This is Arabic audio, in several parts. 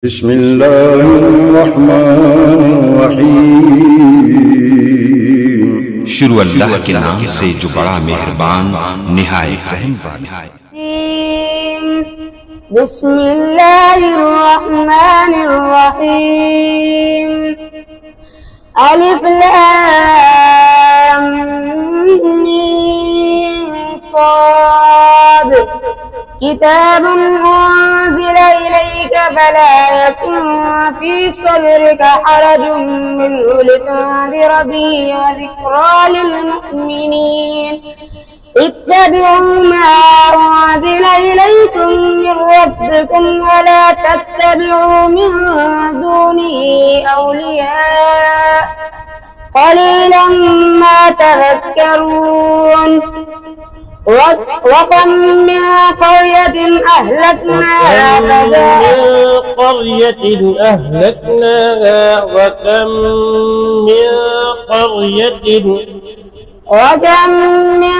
بسم الله الرحمن الرحیم شروع اللہ کے نام سے جو بڑا مہربان نہایت رحم والا ہے۔ بسم اللہ الرحمن الرحیم الف لام میم صاد كتاب أنزل إليك فلا يكن في صدرك حرج منه لتنذر به وذكرى للمؤمنين اتبعوا ما أنزل إليكم من ربكم ولا تتبعوا من دونه أولياء قليلا ما تذكرون وكم من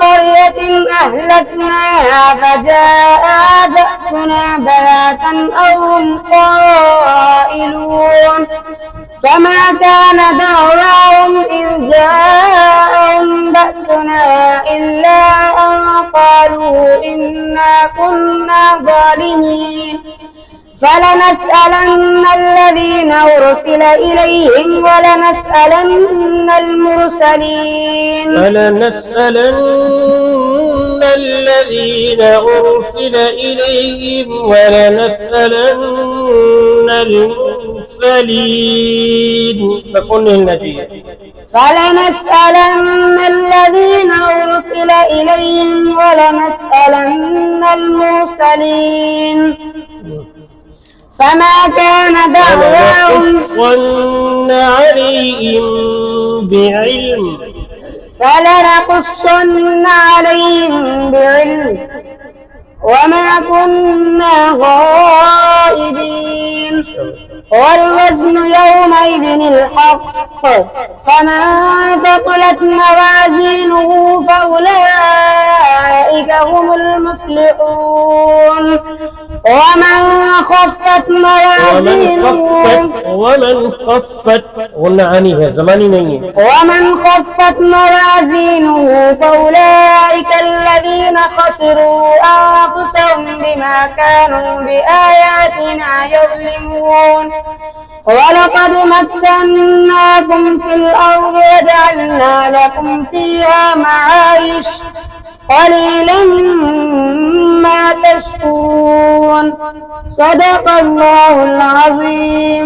قرية أهلكناها فجاء بأسنا بياتا أو هم قائلون فما كان دعواهم إذ جاءهم بأسنا إلا أن قالوا إنا كنا ظالمين فلنسألن الذين أرسل إليهم ولنسألن المرسلين فلنسألن الذين أرسل إليهم ولنسألن المرسلين فما كان دعواهم فلنقصن عليهم بعلم وما كنا غائبين والوزن يومئذ الحق فمن ثقلت موازينه فأولئك هم المفلحون ومن خفت موازينه فأولئك الذين خسروا أنفسهم بما كانوا بآياتنا يظلمون ولقد مكناكم في الأرض وجعلنا لكم فيها معايش قليلا ما تشكرون صدق الله العظيم